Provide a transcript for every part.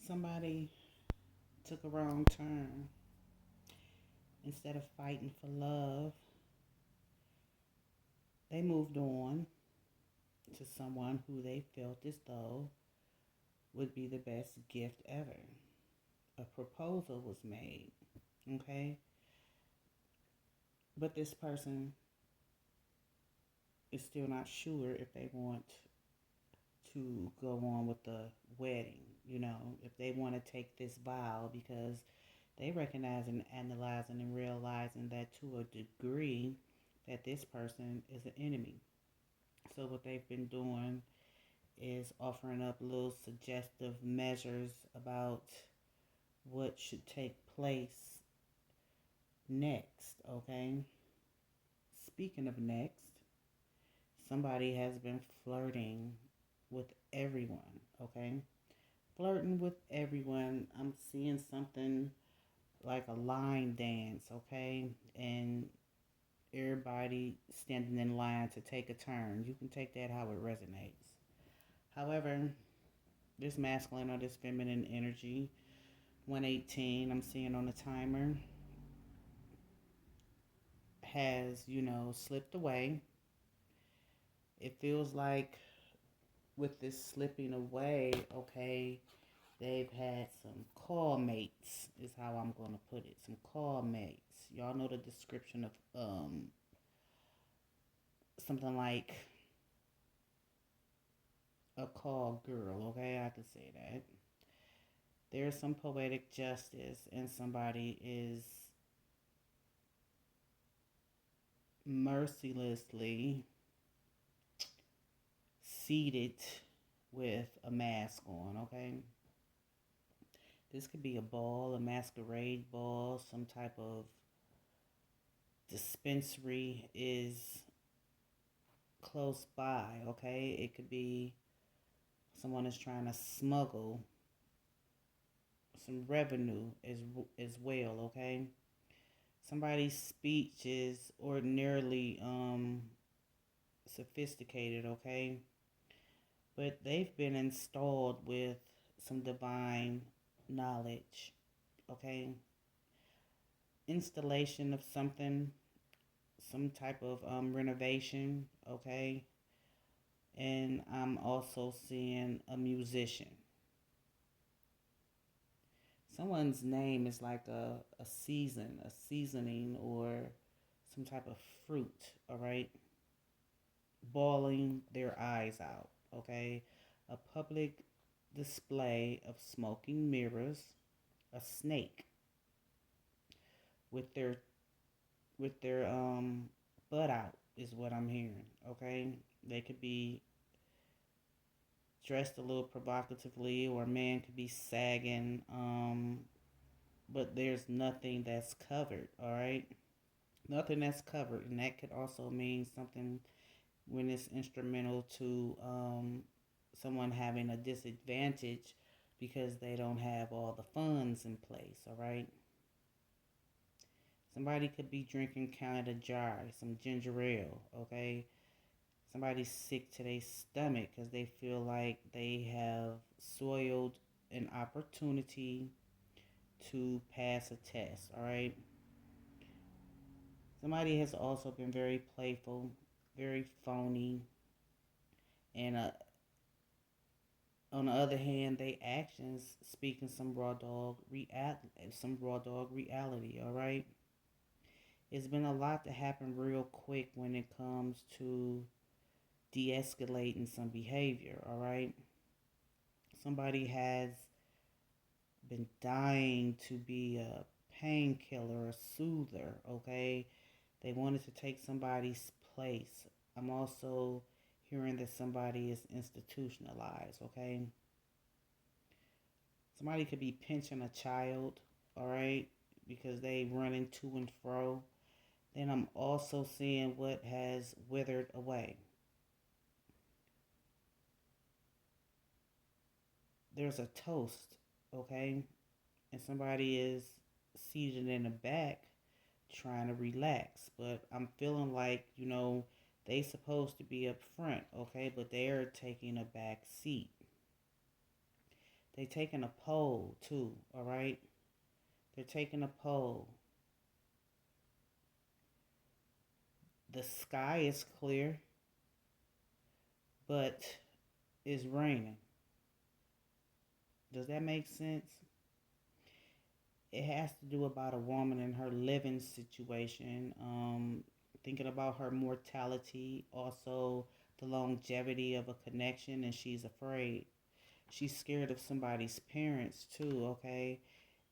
Somebody took a wrong turn. Instead of fighting for love, they moved on to someone who they felt as though would be the best gift ever. A proposal was made, okay? But this person is still not sure if they want to go on with the wedding, if they want to take this vow because they recognize and analyzing and realizing that to a degree that this person is an enemy. So what they've been doing is offering up little suggestive measures about what should take place next, okay? Speaking of next, somebody has been flirting with everyone, okay? Flirting with everyone. I'm seeing something like a line dance, okay? And everybody standing in line to take a turn. You can take that how it resonates. However, this masculine or this feminine energy, 118, I'm seeing on the timer, has, slipped away. It feels like with this slipping away, okay, they've had some call mates, is how I'm going to put it. Some call mates. Y'all know the description of something like a call girl, okay? I can say that. There's some poetic justice, and somebody is mercilessly seated with a mask on, okay? This could be a ball, a masquerade ball, some type of dispensary is close by, okay? It could be someone is trying to smuggle some revenue as well, okay? Somebody's speech is ordinarily sophisticated, okay? But they've been installed with some divine knowledge, okay? Installation of something, some type of renovation, okay? And I'm also seeing a musician. Someone's name is like a seasoning, or some type of fruit, all right? Bawling their eyes out, okay? A public display of smoking mirrors, a snake with their butt out is what I'm hearing, okay? They could be dressed a little provocatively, or a man could be sagging, but there's nothing that's covered, all right? Nothing that's covered, and that could also mean something when it's instrumental to someone having a disadvantage because they don't have all the funds in place, all right? Somebody could be drinking Canada Dry, some ginger ale, okay? Somebody's sick to their stomach because they feel like they have soiled an opportunity to pass a test, all right? Somebody has also been very playful, very phony, and on the other hand, they actions speaking some raw dog reality, all right? It's been a lot to happen real quick when it comes to de-escalating some behavior, all right? Somebody has been dying to be a painkiller, a soother, okay? They wanted to take somebody's place. I'm also hearing that somebody is institutionalized, okay? Somebody could be pinching a child, all right, because they running to and fro. Then I'm also seeing what has withered away. There's a toast, okay, and somebody is seated in the back trying to relax, but I'm feeling like, they supposed to be up front, okay, but they're taking a back seat. They taking a poll too, all right? They're taking a poll. The sky is clear, but it's raining. Does that make sense? It has to do about a woman in her living situation, thinking about her mortality, also the longevity of a connection, and she's afraid. She's scared of somebody's parents too, okay?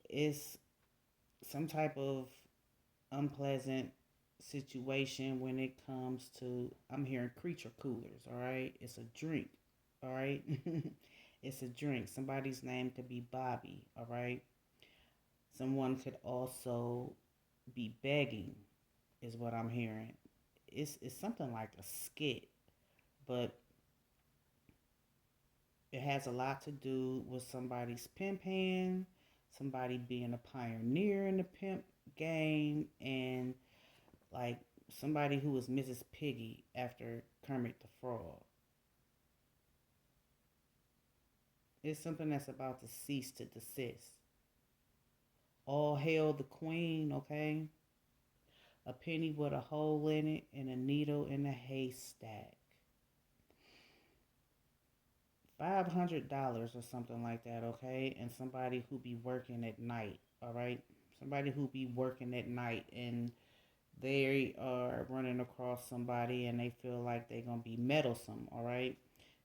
It's some type of unpleasant situation when it comes to, I'm hearing creature coolers, all right? It's a drink, all right? It's a drink. Somebody's name could be Bobby, all right? Someone could also be begging, is what I'm hearing. It's something like a skit, but it has a lot to do with somebody's pimp hand, somebody being a pioneer in the pimp game, and like somebody who was Mrs. Piggy after Kermit the Frog. It's something that's about to cease to desist. All hail the queen, okay? A penny with a hole in it and a needle in a haystack. $500 or something like that, okay? And somebody who be working at night, all right? Somebody who be working at night and they are running across somebody and they feel like they're gonna be meddlesome, all right?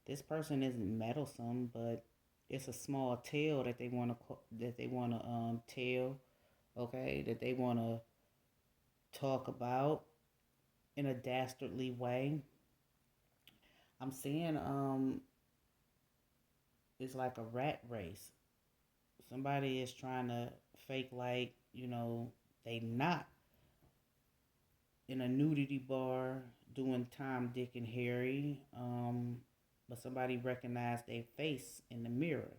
This person isn't meddlesome, but it's a small tale that they wanna tell, okay? That they wanna talk about in a dastardly way. I'm seeing it's like a rat race. Somebody is trying to fake like, they not in a nudity bar doing Tom, Dick, and Harry, but somebody recognized their face in the mirror.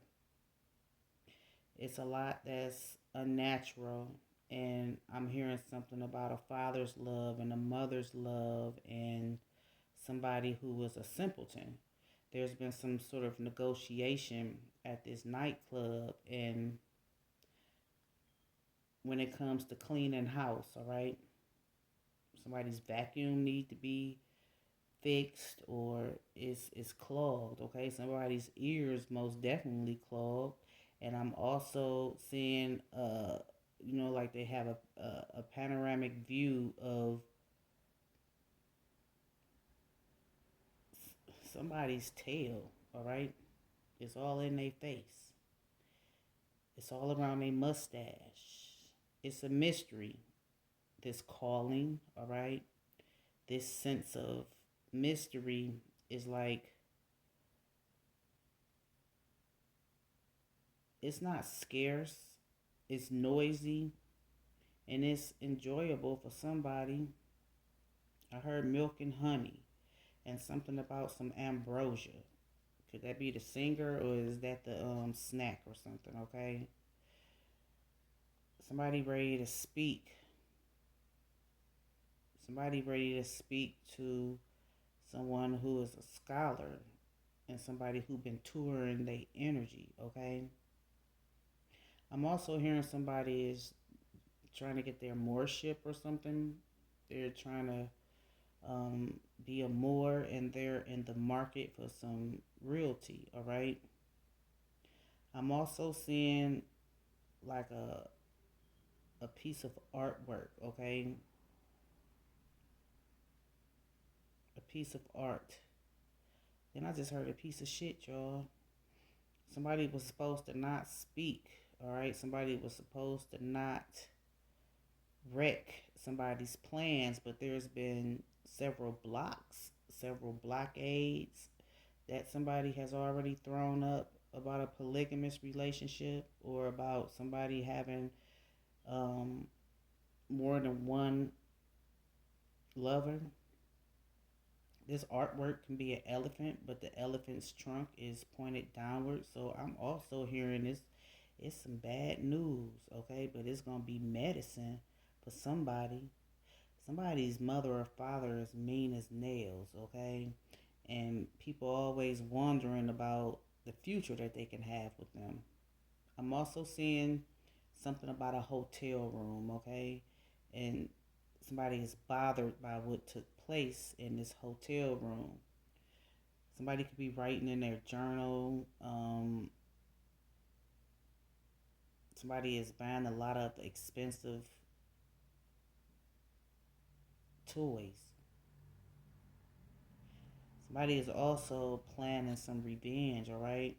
It's a lot that's unnatural, and I'm hearing something about a father's love and a mother's love and somebody who was a simpleton. There's been some sort of negotiation at this nightclub, and when it comes to cleaning house, all right, somebody's vacuum need to be fixed or is clogged, okay? Somebody's ears most definitely clogged. And I'm also seeing like they have a panoramic view of somebody's tail, all right? It's all in their face. It's all around their mustache. It's a mystery, this calling, all right? This sense of mystery is like, it's not scarce, it's noisy, and it's enjoyable for somebody. I heard milk and honey and something about some ambrosia. Could that be the singer or is that the snack or something, okay? Somebody ready to speak. Somebody ready to speak to someone who is a scholar and somebody who been touring their energy, okay? I'm also hearing somebody is trying to get their moorship or something. They're trying to be a Moor and they're in the market for some realty, all right? I'm also seeing like a piece of artwork, okay? A piece of art. Then I just heard a piece of shit, y'all. Somebody was supposed to not speak, all right? Somebody was supposed to not wreck somebody's plans, but there's been several blockades that somebody has already thrown up about a polygamous relationship or about somebody having more than one lover. This artwork can be an elephant, but the elephant's trunk is pointed downward. So I'm also hearing this. It's some bad news, okay? But it's going to be medicine for somebody. Somebody's mother or father is mean as nails, okay? And people always wondering about the future that they can have with them. I'm also seeing something about a hotel room, okay? And somebody is bothered by what took place in this hotel room. Somebody could be writing in their journal. Somebody is buying a lot of expensive toys. Somebody is also planning some revenge, all right?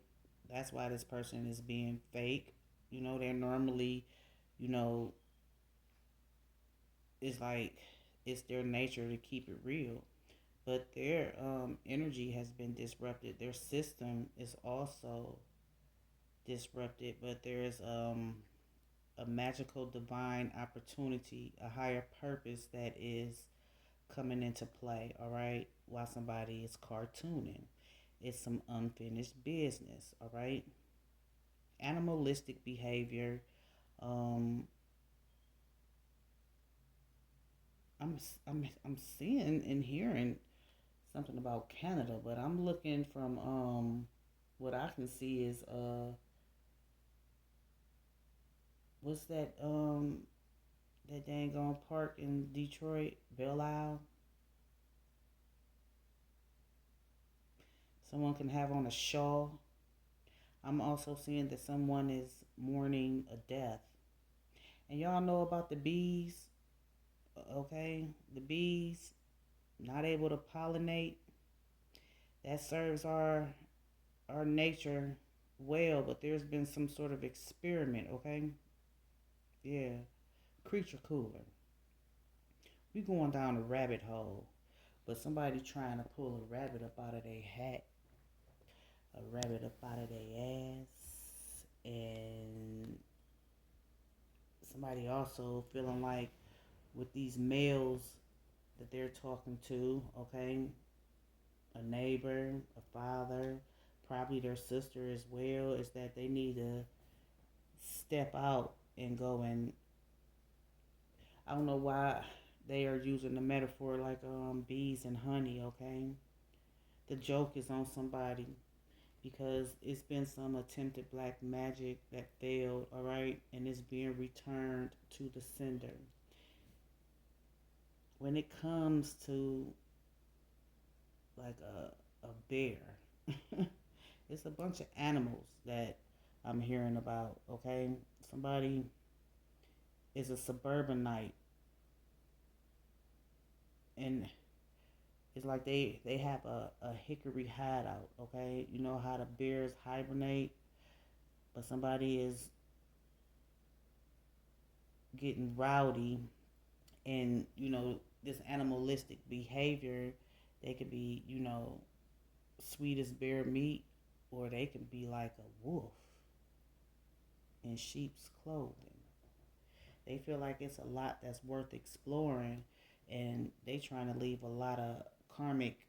That's why this person is being fake. They're normally, you know, it's like it's their nature to keep it real. But their energy has been disrupted. Their system is also disrupted, but there's a magical divine opportunity, a higher purpose that is coming into play, all right, while somebody is cartooning. It's some unfinished business, all right? Animalistic behavior. Um, I'm seeing and hearing something about Canada, but I'm looking from what I can see is what's that dang on park in Detroit, Belle Isle. Someone can have on a shawl. I'm also seeing that someone is mourning a death. And y'all know about the bees, okay? The bees not able to pollinate. That serves our nature well, but there's been some sort of experiment, okay? Yeah, creature cooler. We going down a rabbit hole, but somebody trying to pull a rabbit up out of their hat, a rabbit up out of their ass, and somebody also feeling like with these males that they're talking to, okay, a neighbor, a father, probably their sister as well, is that they need to step out and go and I don't know why they are using the metaphor like bees and honey, okay? The joke is on somebody because it's been some attempted black magic that failed, all right, and it's being returned to the sender. When it comes to like a bear, it's a bunch of animals that I'm hearing about, okay? Somebody is a suburbanite and it's like they have a hickory hideout, okay? You know how the bears hibernate, but somebody is getting rowdy and this animalistic behavior. They could be sweet as bear meat, or they could be like a wolf in sheep's clothing. They feel like it's a lot that's worth exploring, and they trying to leave a lot of karmic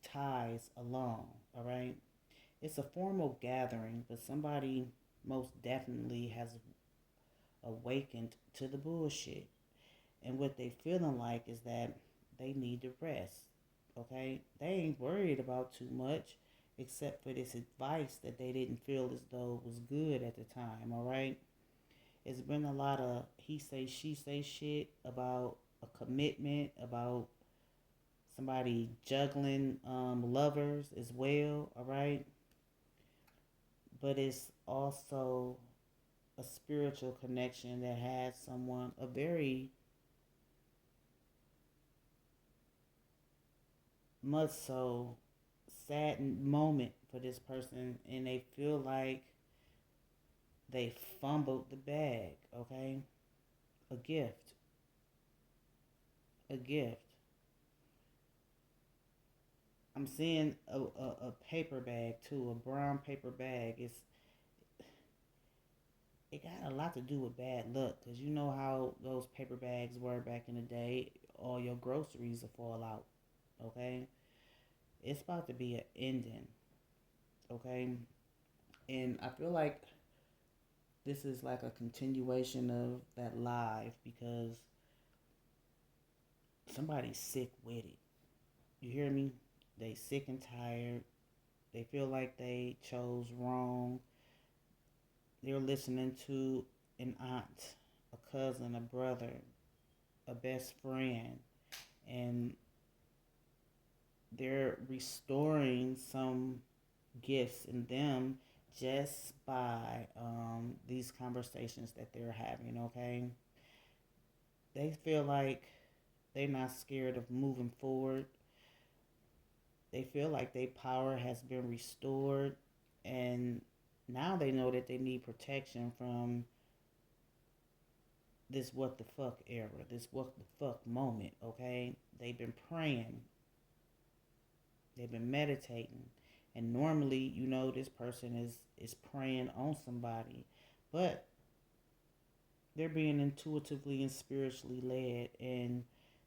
ties alone. All right, it's a formal gathering, but somebody most definitely has awakened to the bullshit. And what they feeling like is that they need to rest. Okay? They ain't worried about too much except for this advice that they didn't feel as though was good at the time, all right? It's been a lot of he say she say shit about a commitment, about somebody juggling lovers as well, all right? But it's also a spiritual connection that has someone, a very much so sad moment for this person, and they feel like they fumbled the bag, okay? A gift. A gift. I'm seeing a paper bag too, a brown paper bag. It got a lot to do with bad luck, because you know how those paper bags were back in the day. All your groceries will fall out, okay? It's about to be an ending, okay? And I feel like this is like a continuation of that live because somebody's sick with it. You hear me? They sick and tired. They feel like they chose wrong. They're listening to an aunt, a cousin, a brother, a best friend, and they're restoring some gifts in them just by these conversations that they're having, okay? They feel like they're not scared of moving forward. They feel like their power has been restored, and now they know that they need protection from this what the fuck era, this what the fuck moment, okay? They've been praying, they've been meditating, and normally, this person is praying on somebody, but they're being intuitively and spiritually led, and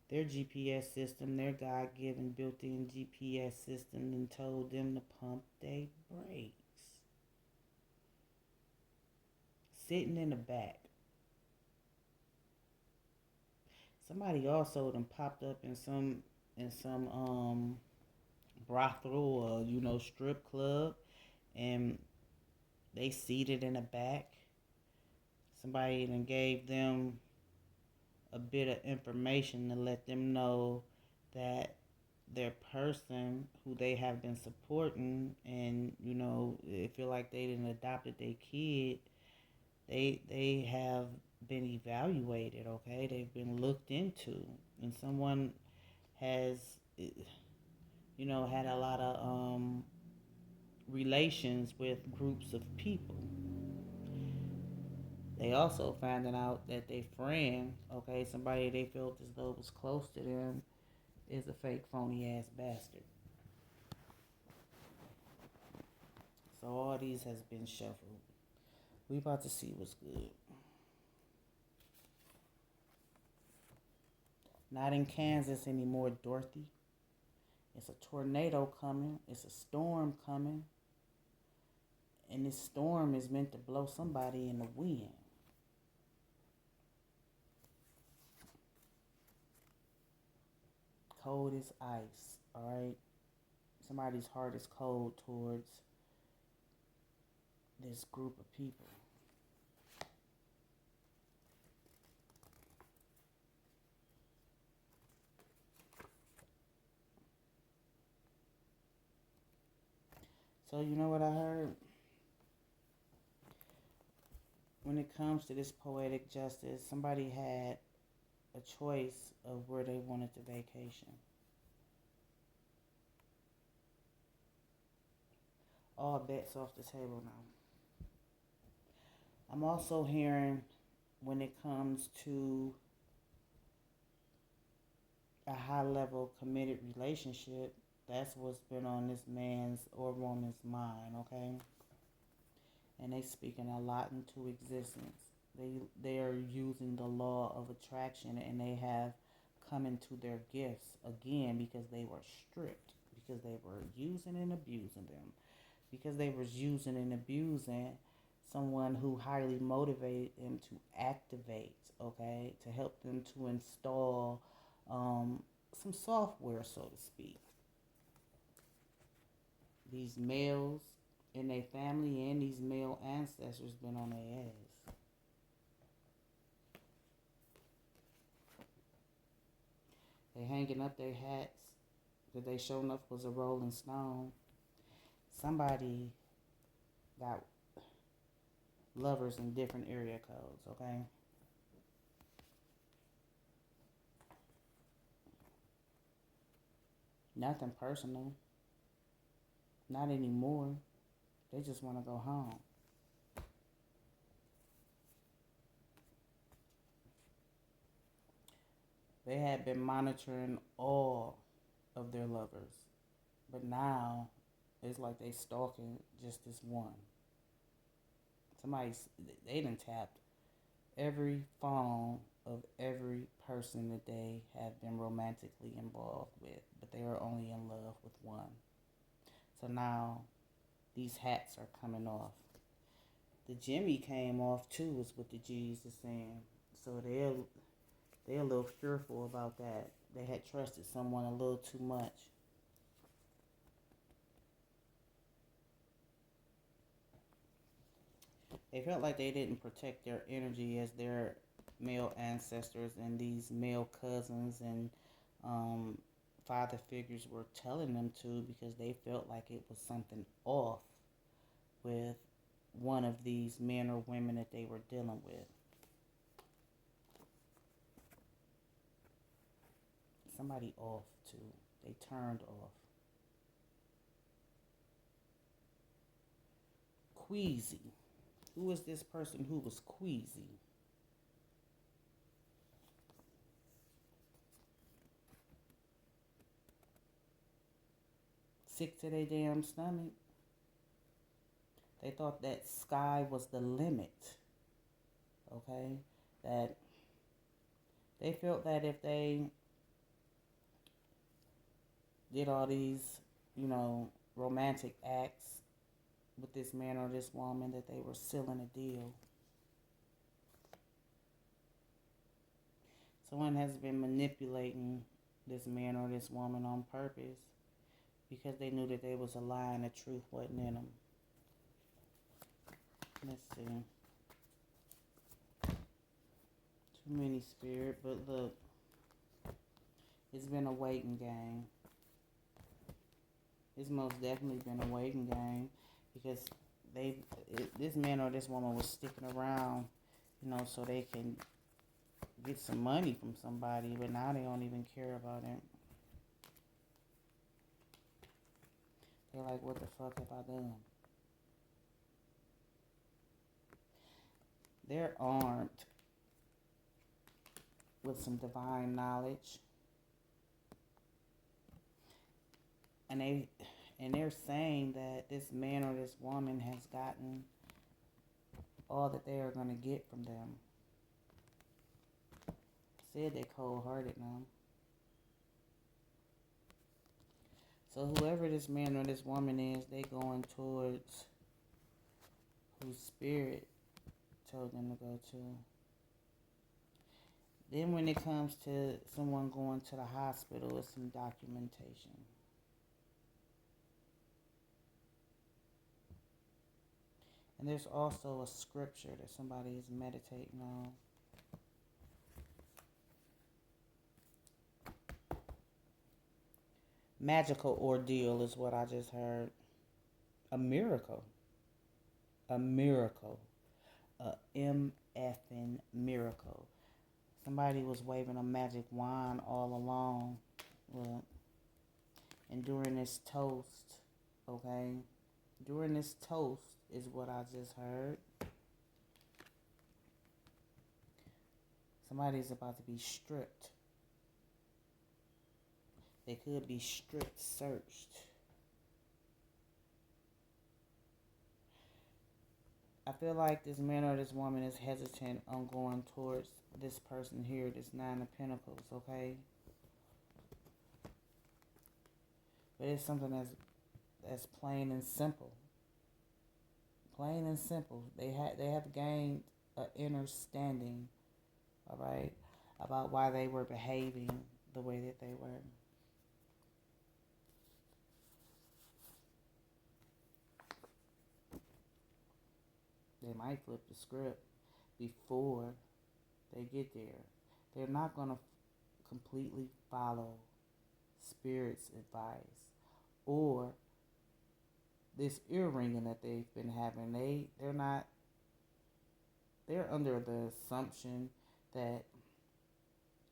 their GPS system, their God-given built-in GPS system, and told them to pump their brakes. Sitting in the back. Somebody also done popped up in some brothel or strip club, and they seated in the back. Somebody then gave them a bit of information to let them know that their person who they have been supporting, and they feel like they didn't adopted their kid, they have been evaluated, okay? They've been looked into, and someone has had a lot of relations with groups of people. They also finding out that their friend, okay, somebody they felt as though was close to them, is a fake phony ass bastard. So all these has been shuffled. We about to see what's good. Not in Kansas anymore, Dorothy. It's a tornado coming. It's a storm coming. And this storm is meant to blow somebody in the wind. Cold as ice, alright? Somebody's heart is cold towards this group of people. So you know what I heard? When it comes to this poetic justice, somebody had a choice of where they wanted to vacation. All bets off the table now. I'm also hearing when it comes to a high level committed relationship, that's what's been on this man's or woman's mind, okay? And they speaking a lot into existence. They are using the law of attraction, and they have come into their gifts again because they were stripped, because they were using and abusing them, because they were using and abusing someone who highly motivated them to activate, okay, to help them to install some software, so to speak. These males in their family and these male ancestors been on their ass. They hanging up their hats because they showing up was a rolling stone. Somebody got lovers in different area codes, okay? Nothing personal. Not anymore. They just want to go home. They had been monitoring all of their lovers, but now it's like they stalking just this one. They done tapped every phone of every person that they have been romantically involved with, but they are only in love with one. So now these hats are coming off. The Jimmy came off too, is what the G's are saying. So they're a little fearful about that. They had trusted someone a little too much. They felt like they didn't protect their energy as their male ancestors and these male cousins and um, father figures were telling them to, because they felt like it was something off with one of these men or women that they were dealing with. Somebody off too. They turned off. Queasy. Who is this person who was queasy? Sick to their damn stomach. They thought that sky was the limit. Okay? That they felt that if they did all these, romantic acts with this man or this woman, that they were sealing a deal. Someone has been manipulating this man or this woman on purpose because they knew that there was a lie and the truth wasn't in them. Let's see. Too many, Spirit, but look, it's been a waiting game. It's most definitely been a waiting game because this man or this woman was sticking around, so they can get some money from somebody, but now they don't even care about it. They're like, what the fuck have I done? They're armed with some divine knowledge, and they're saying that this man or this woman has gotten all that they are going to get from them. Said they cold-hearted now. So whoever this man or this woman is, they going towards whose spirit told them to go to. Then when it comes to someone going to the hospital, it's some documentation. And there's also a scripture that somebody is meditating on. Magical ordeal is what I just heard. A miracle. A miracle. A M-effing miracle. Somebody was waving a magic wand all along. Well, and during this toast, okay? During this toast is what I just heard. Somebody's about to be stripped. They could be strip searched. I feel like this man or this woman is hesitant on going towards this person here, this Nine of Pentacles, okay? But it's something that's plain and simple. Plain and simple. They have gained an understanding, all right, about why they were behaving the way that they were. They might flip the script before they get there. They're not going to completely follow Spirit's advice or this ear-ringing that they've been having. They're under the assumption that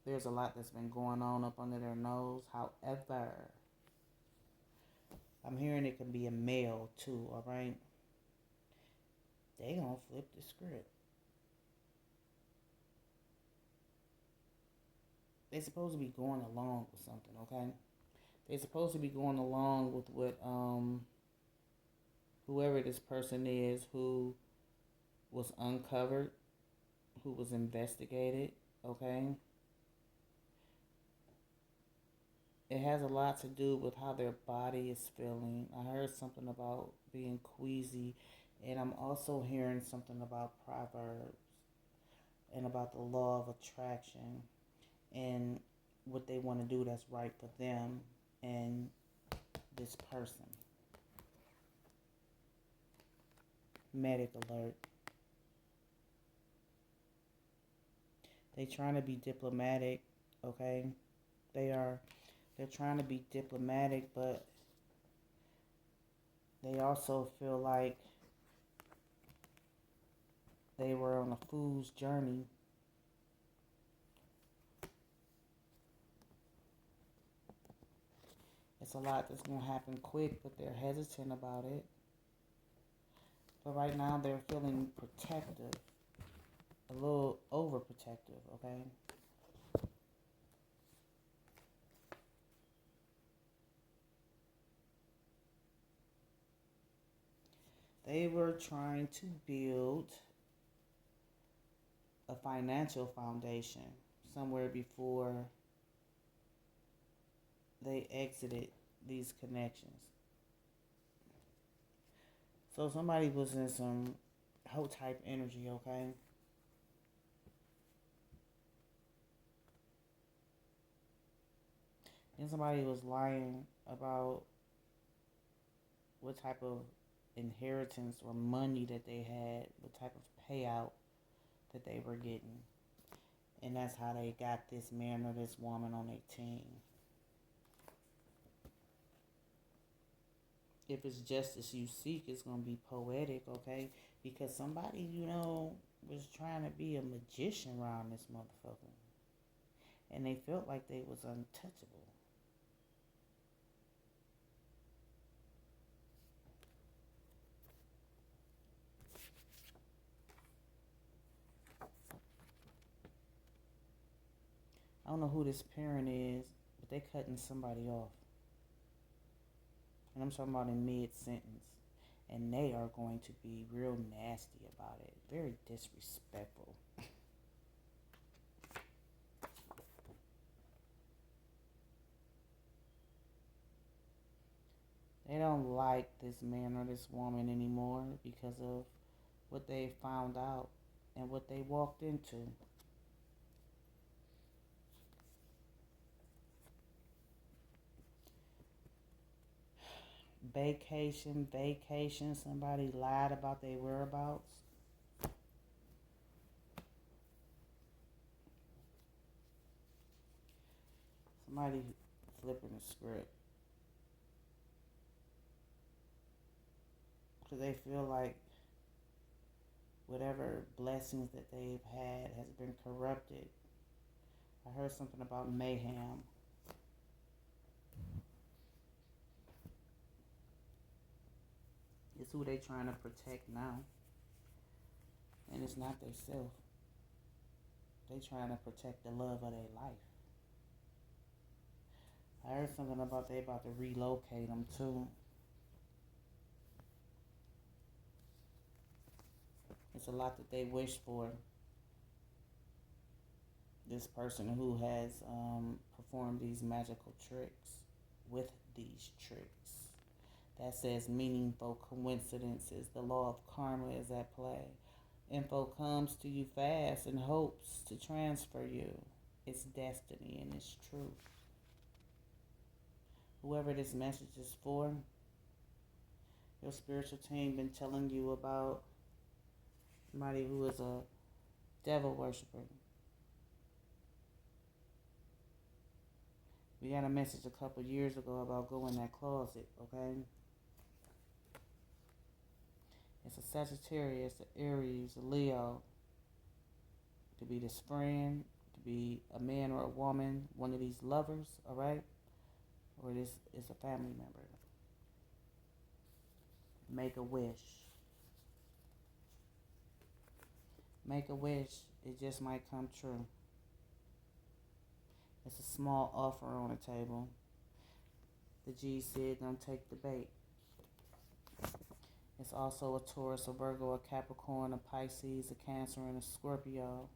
there's a lot that's been going on up under their nose. However, I'm hearing it can be a male too, all right? They gonna flip the script. They're supposed to be going along with something, okay? They're supposed to be going along with what whoever this person is who was uncovered, who was investigated, okay? It has a lot to do with how their body is feeling. I heard something about being queasy, and I'm also hearing something about Proverbs and about the law of attraction and what they want to do that's right for them and this person. Medic alert. They trying to be diplomatic, okay? They are. They're trying to be diplomatic, but they also feel like they were on a fool's journey. It's a lot that's going to happen quick, but they're hesitant about it. But right now they're feeling protective, a little overprotective, okay? They were trying to build a financial foundation somewhere before they exited these connections. So somebody was in some hoe type energy, okay? And somebody was lying about what type of inheritance or money that they had, what type of payout that they were getting. And that's how they got this man or this woman on their team. If it's justice you seek, it's going to be poetic, okay? Because somebody, was trying to be a magician around this motherfucker. And they felt like they was untouchable. I don't know who this parent is, but they cutting somebody off. And I'm talking about in mid-sentence. And they are going to be real nasty about it. Very disrespectful. They don't like this man or this woman anymore because of what they found out and what they walked into. Vacation. Somebody lied about their whereabouts. Somebody flipping the script. Because they feel like whatever blessings that they've had has been corrupted. I heard something about mayhem. It's who they trying to protect now. And it's not they self. They trying to protect the love of their life. I heard something about they about to relocate them too. It's a lot that they wish for. This person who has performed these magical tricks with these tricks. That says meaningful coincidences. The law of karma is at play. Info comes to you fast and hopes to transfer you. It's destiny and it's truth. Whoever this message is for, your spiritual team been telling you about somebody who is a devil worshiper. We got a message a couple years ago about go in that closet, okay? It's a Sagittarius, an Aries, a Leo. It could be this friend, it could be a man or a woman, one of these lovers, all right? Or this is a family member. Make a wish. Make a wish. It just might come true. It's a small offer on the table. The G said, don't take the bait. It's also a Taurus, a Virgo, a Capricorn, a Pisces, a Cancer, and a Scorpio.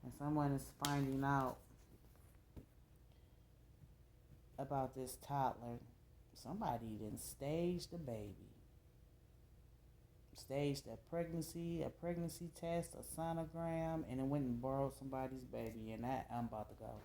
And someone is finding out about this toddler. Somebody didn't stage the baby. Staged a pregnancy test, a sonogram, and it went and borrowed somebody's baby, and that I'm about to go.